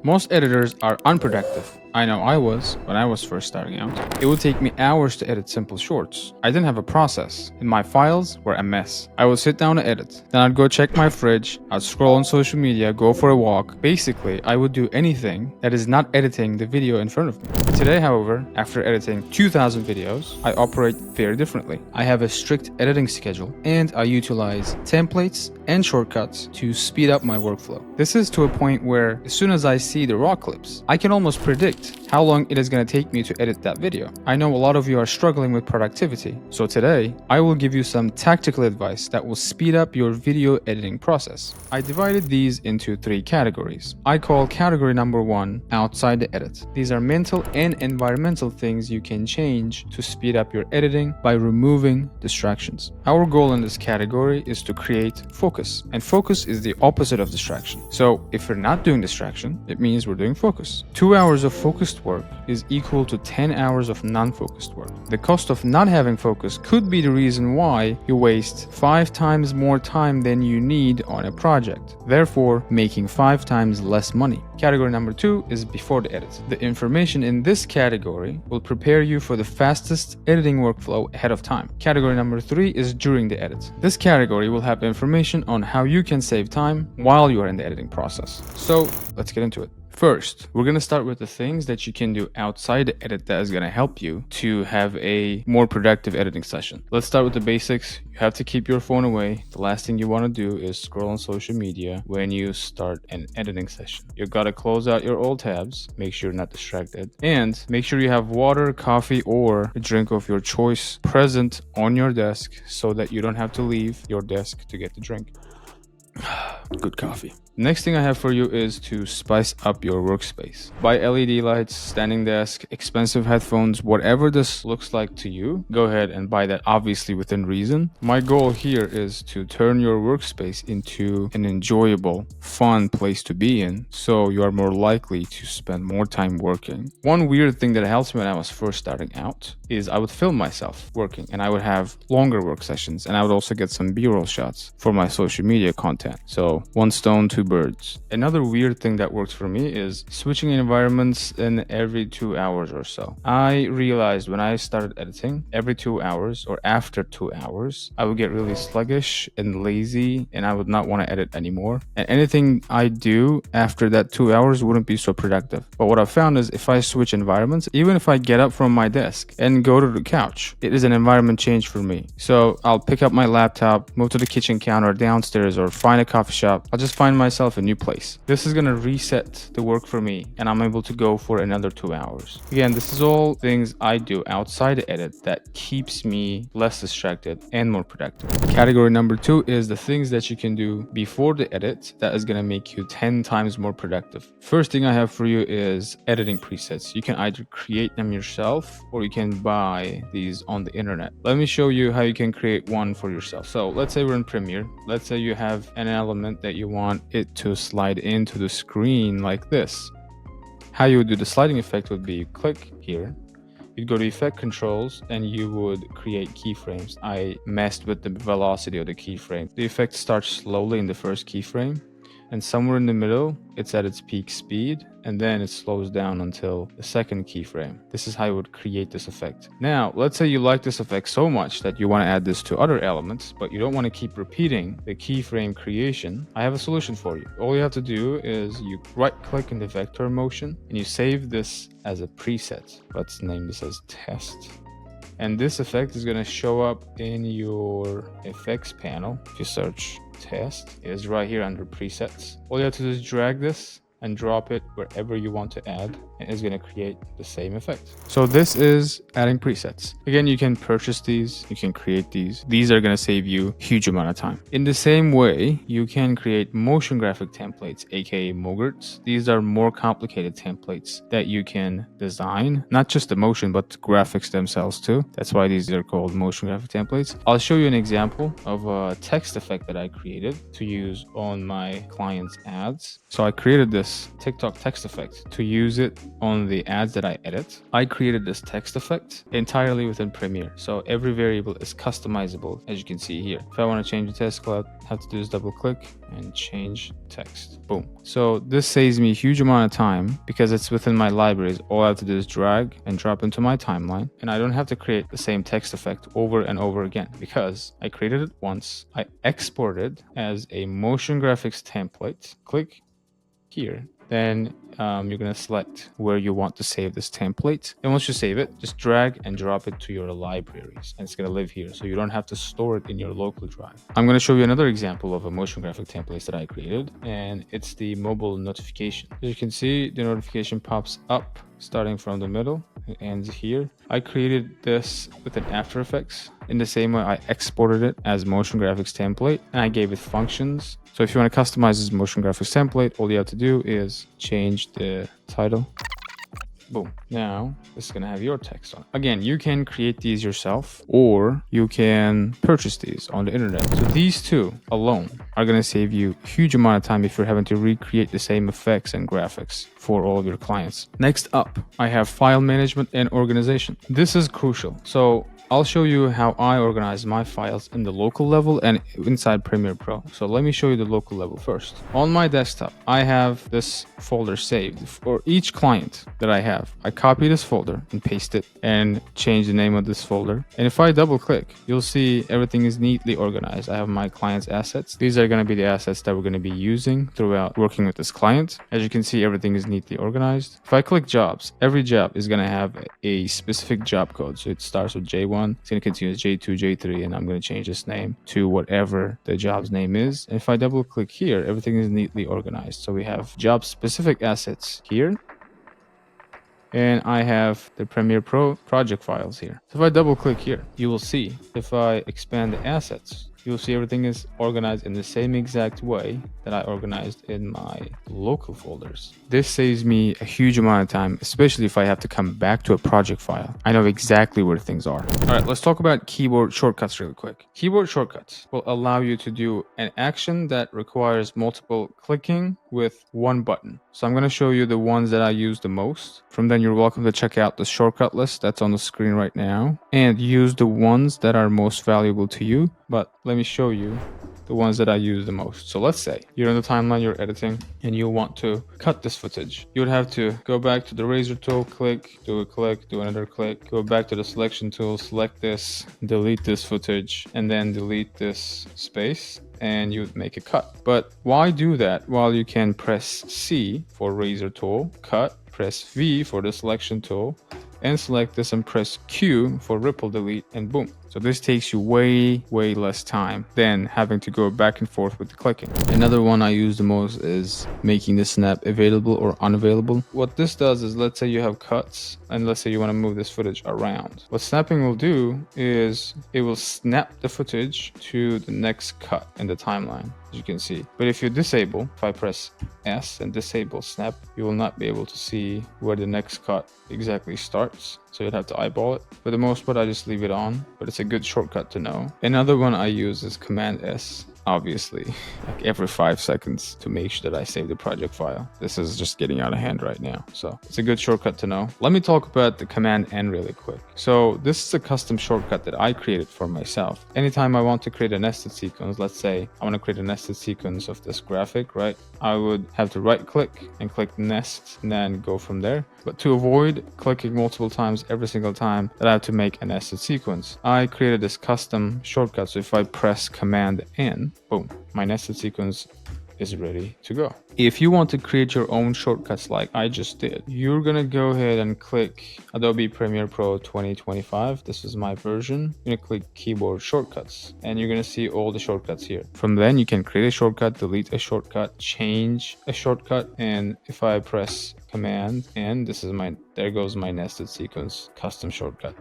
Most editors are unproductive. I know I was when I was first starting out. It would take me hours to edit simple shorts. I didn't have a process, and my files were a mess. I would sit down to edit, then I'd go check my fridge, I'd scroll on social media, go for a walk. Basically, I would do anything that is not editing the video in front of me. Today, however, after editing 2,000 videos, I operate very differently. I have a strict editing schedule, and I utilize templates and shortcuts to speed up my workflow. This is to a point where as soon as I see the raw clips, I can almost predict how long it is going to take me to edit that video. I know a lot of you are struggling with productivity, so today I will give you some tactical advice that will speed up your video editing process. I divided these into 3 categories. I call category number 1 outside the edit. These are mental and environmental things you can change to speed up your editing by removing distractions. Our goal in this category is to create focus, and focus is the opposite of distraction. So if we're not doing distraction, it means we're doing focus. 2 hours of focused work is equal to 10 hours of non-focused work. The cost of not having focus could be the reason why you waste 5 times more time than you need on a project, therefore making 5 times less money. Category number 2 is before the edit. The information in this category will prepare you for the fastest editing workflow ahead of time. Category number 3 is during the edit. This category will have information on how you can save time while you are in the editing process. So let's get into it. First, we're going to start with the things that you can do outside the edit that is going to help you to have a more productive editing session. Let's start with the basics. You have to keep your phone away. The last thing you want to do is scroll on social media when you start an editing session. You've got to close out your old tabs, make sure you're not distracted, and make sure you have water, coffee, or a drink of your choice present on your desk so that you don't have to leave your desk to get the drink. Good coffee. Next thing I have for you is to spice up your workspace. Buy LED lights, standing desk, expensive headphones, whatever this looks like to you, go ahead and buy that, obviously within reason. My goal here is to turn your workspace into an enjoyable, fun place to be in, so you are more likely to spend more time working. One weird thing that helped me when I was first starting out is I would film myself working, and I would have longer work sessions, and I would also get some B-roll shots for my social media content. So one stone, two birds. Another weird thing that works for me is switching environments in every 2 hours or so. I realized when I started editing, every 2 hours or after 2 hours, I would get really sluggish and lazy, and I would not want to edit anymore. And anything I do after that 2 hours wouldn't be so productive. But what I found is if I switch environments, even if I get up from my desk and go to the couch, it is an environment change for me. So I'll pick up my laptop, move to the kitchen counter downstairs, or find a coffee shop. I'll just find myself a new place. This is gonna reset the work for me, and I'm able to go for another 2 hours. Again, this is all things I do outside the edit that keeps me less distracted and more productive. Category number 2 is the things that you can do before the edit that is gonna make you 10 times more productive. First thing I have for you is editing presets. You can either create them yourself or you can buy these on the internet. Let me show you how you can create one for yourself. So let's say we're in Premiere. Let's say you have an element that you want it to slide into the screen like this. How you would do the sliding effect would be you click here, you'd go to effect controls, and you would create keyframes. I messed with the velocity of the keyframe. The effect starts slowly in the first keyframe, and somewhere in the middle it's at its peak speed, and then it slows down until the second keyframe. This is how you would create this effect. Now, let's say you like this effect so much that you want to add this to other elements, but you don't want to keep repeating the keyframe creation. I have a solution for you. All you have to do is you right-click in the vector motion, and you save this as a preset. Let's name this as test. And this effect is going to show up in your effects panel. If you search test, it is right here under presets. All you have to do is drag this and drop it wherever you want to add, and it's going to create the same effect. So this is adding presets. Again, you can purchase these, you can create these. These are going to save you a huge amount of time. In the same way, you can create motion graphic templates, aka mogurts. These are more complicated templates that you can design, not just the motion, but the graphics themselves too. That's why these are called motion graphic templates. I'll show you an example of a text effect that I created to use on my clients' ads. So I created this this TikTok text effect to use it on the ads that I edit. I created this text effect entirely within Premiere. So every variable is customizable, as you can see here. If I want to change the text cloud, I have to do is double click and change text. Boom. So this saves me a huge amount of time because it's within my libraries. All I have to do is drag and drop into my timeline, and I don't have to create the same text effect over and over again because I created it once. I exported as a motion graphics template. Click here. Then you're going to select where you want to save this template. And once you save it, just drag and drop it to your libraries. And it's going to live here. So you don't have to store it in your local drive. I'm going to show you another example of a motion graphic template that I created. And it's the mobile notification. As you can see, the notification pops up starting from the middle. It ends here. I created this within After Effects. In the same way, I exported it as motion graphics template and I gave it functions. So if you want to customize this motion graphics template, all you have to do is change the title. Boom. Now this is going to have your text on it. Again, you can create these yourself or you can purchase these on the internet. So these two alone are going to save you a huge amount of time if you're having to recreate the same effects and graphics for all of your clients. Next up, I have file management and organization. This is crucial. So I'll show you how I organize my files in the local level and inside Premiere Pro. So let me show you the local level first. On my desktop, I have this folder saved for each client that I have. I copy this folder and paste it and change the name of this folder. And if I double click, you'll see everything is neatly organized. I have my client's assets. These are going to be the assets that we're going to be using throughout working with this client. As you can see, everything is neatly organized. If I click jobs, every job is going to have a specific job code. So it starts with J1. It's going to continue as J2, J3, and I'm going to change this name to whatever the job's name is. And if I double click here, everything is neatly organized. So we have job specific assets here. And I have the Premiere Pro project files here. So if I double click here, you will see if I expand the assets, you'll see everything is organized in the same exact way that I organized in my local folders. This saves me a huge amount of time, especially if I have to come back to a project file. I know exactly where things are. All right, let's talk about keyboard shortcuts really quick. Keyboard shortcuts will allow you to do an action that requires multiple clicking with one button. So I'm going to show you the ones that I use the most. From then, you're welcome to check out the shortcut list that's on the screen right now and use the ones that are most valuable to you. But let me show you the ones that I use the most. So let's say you're in the timeline, you're editing, and you want to cut this footage. You would have to go back to the razor tool, click, do another click, go back to the selection tool, select this, delete this footage, and then delete this space, and you would make a cut. But why do that while you can press C for razor tool, cut, press V for the selection tool, and select this and press Q for ripple delete, and boom. So this takes you way less time than having to go back and forth with the clicking. Another one I use the most is making the snap available or unavailable. What this does is, let's say you have cuts and let's say you want to move this footage around. What snapping will do is it will snap the footage to the next cut in the timeline, as you can see. But if you disable, if I press S and disable snap, you will not be able to see where the next cut exactly starts. So you'd have to eyeball it. For the most part, I just leave it on, but it's a good shortcut to know. Another one I use is Command S. Obviously, like every 5 seconds to make sure that I save the project file. This is just getting out of hand right now. So it's a good shortcut to know. Let me talk about the Command N really quick. So this is a custom shortcut that I created for myself. Anytime I want to create a nested sequence, let's say I want to create a nested sequence of this graphic, right? I would have to right click and click nest and then go from there. But to avoid clicking multiple times every single time that I have to make a nested sequence, I created this custom shortcut. So if I press Command N, boom, my nested sequence is ready to go. If you want to create your own shortcuts like I just did, you're gonna go ahead and click Adobe Premiere Pro 2025. This is my version. You're gonna click Keyboard Shortcuts and you're gonna see all the shortcuts here. From then you can create a shortcut, delete a shortcut, change a shortcut, and if I press Command N, there goes my nested sequence custom shortcut.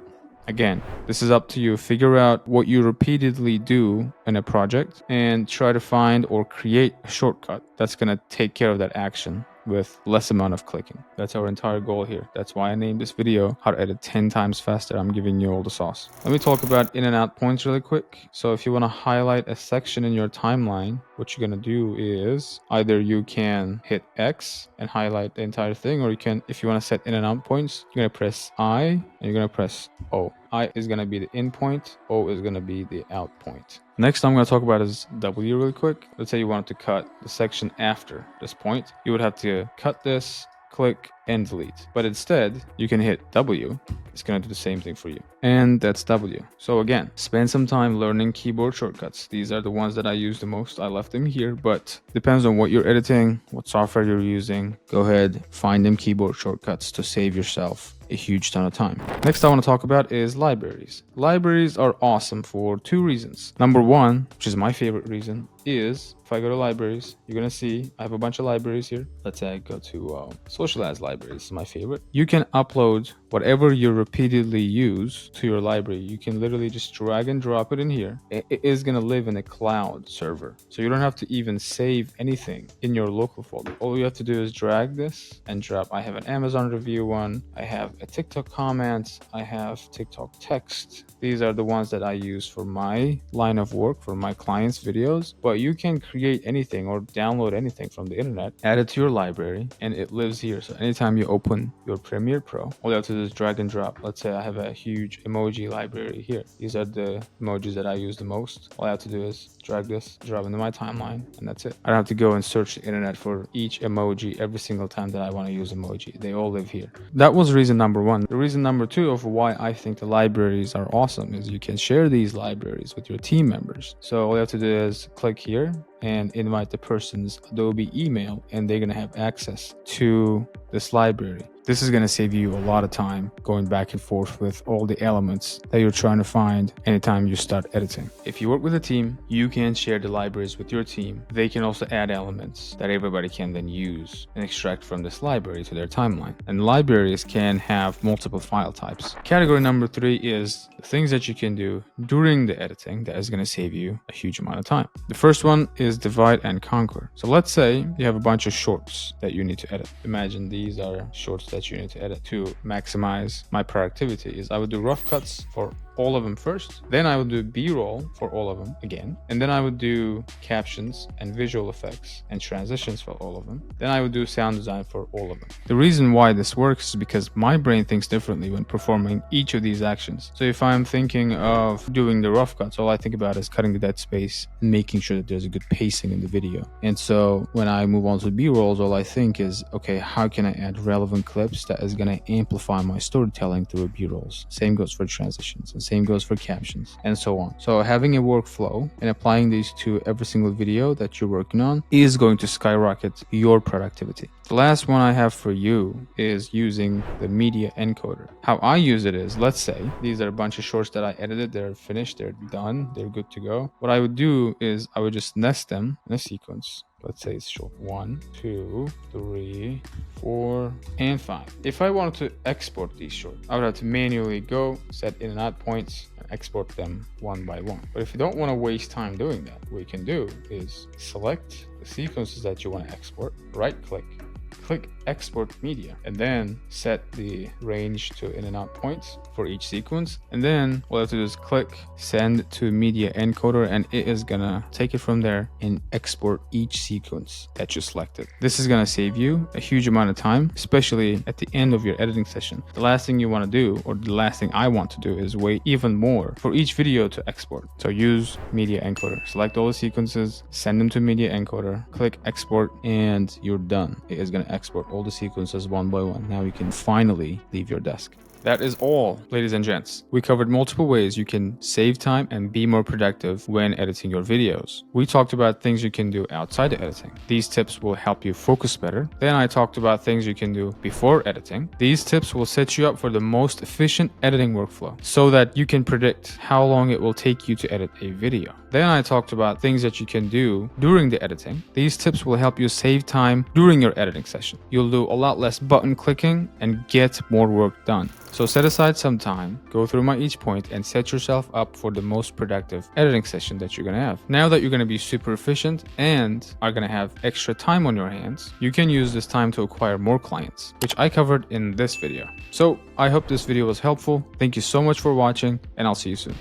Again, this is up to you. Figure out what you repeatedly do in a project and try to find or create a shortcut that's going to take care of that action with less amount of clicking. That's our entire goal here. That's why I named this video how to edit 10 times faster. I'm giving you all the sauce. Let me talk about in and out points really quick. So if you want to highlight a section in your timeline, what you're going to do is either you can hit X and highlight the entire thing, or you can, if you want to set in and out points, you're going to press I and you're going to press O. I is going to be the in point, O is going to be the out point. Next I'm going to talk about is W really quick. Let's say you wanted to cut the section after this point. You would have to cut this, click, and delete. But instead, you can hit W. It's going to do the same thing for you. And that's W. So again, spend some time learning keyboard shortcuts. These are the ones that I use the most. I left them here, but depends on what you're editing, what software you're using. Go ahead, find them keyboard shortcuts to save yourself a huge ton of time. Next I want to talk about is libraries. Libraries are awesome for two reasons. Number one, which is my favorite reason, is if I go to libraries, you're going to see I have a bunch of libraries here. Let's say I go to social ads library. This is my favorite. You can upload whatever you repeatedly use to your library. You can literally just drag and drop it in here. It is going to live in a cloud server. So you don't have to even save anything in your local folder. All you have to do is drag this and drop. I have an Amazon review one. I have a TikTok comment. I have TikTok text. These are the ones that I use for my line of work, for my clients' videos. But you can create anything or download anything from the internet, add it to your library, and it lives here. So anytime you open your Premiere Pro, all you have to do is drag and drop. Let's say I have a huge emoji library here. These are the emojis that I use the most. All I have to do is drag this, drop into my timeline, and that's it. I don't have to go and search the internet for each emoji every single time that I want to use emoji. They all live here. That was reason number one. The reason number two of why I think the libraries are awesome is you can share these libraries with your team members. So all you have to do is click here and invite the person's Adobe email, and they're going to have access to this library. This is going to save you a lot of time going back and forth with all the elements that you're trying to find anytime you start editing. If you work with a team, you can share the libraries with your team. They can also add elements that everybody can then use and extract from this library to their timeline. And libraries can have multiple file types. Category number three is the things that you can do during the editing that is going to save you a huge amount of time. The first one is divide and conquer. So let's say you have a bunch of shorts that you need to edit. Imagine these are shorts that you need to edit. To maximize my productivity is I would do rough cuts for all of them first, then I would do B-roll for all of them again, and then I would do captions and visual effects and transitions for all of them. Then I would do sound design for all of them. The reason why this works is because my brain thinks differently when performing each of these actions. So if I'm thinking of doing the rough cuts, all I think about is cutting the dead space and making sure that there's a good pacing in the video. And so when I move on to B-rolls, all I think is, okay, how can I add relevant clips that is going to amplify my storytelling through B-rolls? Same goes for transitions. Same goes for captions and so on. So having a workflow and applying these to every single video that you're working on is going to skyrocket your productivity. The last one I have for you is using the media encoder. How I use it is, let's say these are a bunch of shorts that I edited, they're finished, they're done, they're good to go. What I would do is I would just nest them in a sequence. Let's say it's short 1, 2, 3, 4, and 5. If I wanted to export these shorts, I would have to manually go, set in and out points, and export them one by one. But if you don't want to waste time doing that, what you can do is select the sequences that you want to export, right click, click export media, and then set the range to in and out points for each sequence. And then all I have to do is click send to media encoder, and it is gonna take it from there and export each sequence that you selected. This is gonna save you a huge amount of time, especially at the end of your editing session. The last thing you want to do, or the last thing I want to do, is wait even more for each video to export. So use media encoder, select all the sequences, send them to media encoder, click export, and you're done. It is gonna export all the sequences one by one. Now you can finally leave your desk. That is all, ladies and gents. We covered multiple ways you can save time and be more productive when editing your videos. We talked about things you can do outside of editing. These tips will help you focus better. Then I talked about things you can do before editing. These tips will set you up for the most efficient editing workflow so that you can predict how long it will take you to edit a video. Then I talked about things that you can do during the editing. These tips will help you save time during your editing session. You'll do a lot less button clicking and get more work done. So set aside some time, go through my each point, and set yourself up for the most productive editing session that you're gonna have. Now that you're gonna be super efficient and are gonna have extra time on your hands, you can use this time to acquire more clients, which I covered in this video. So I hope this video was helpful. Thank you so much for watching, and I'll see you soon.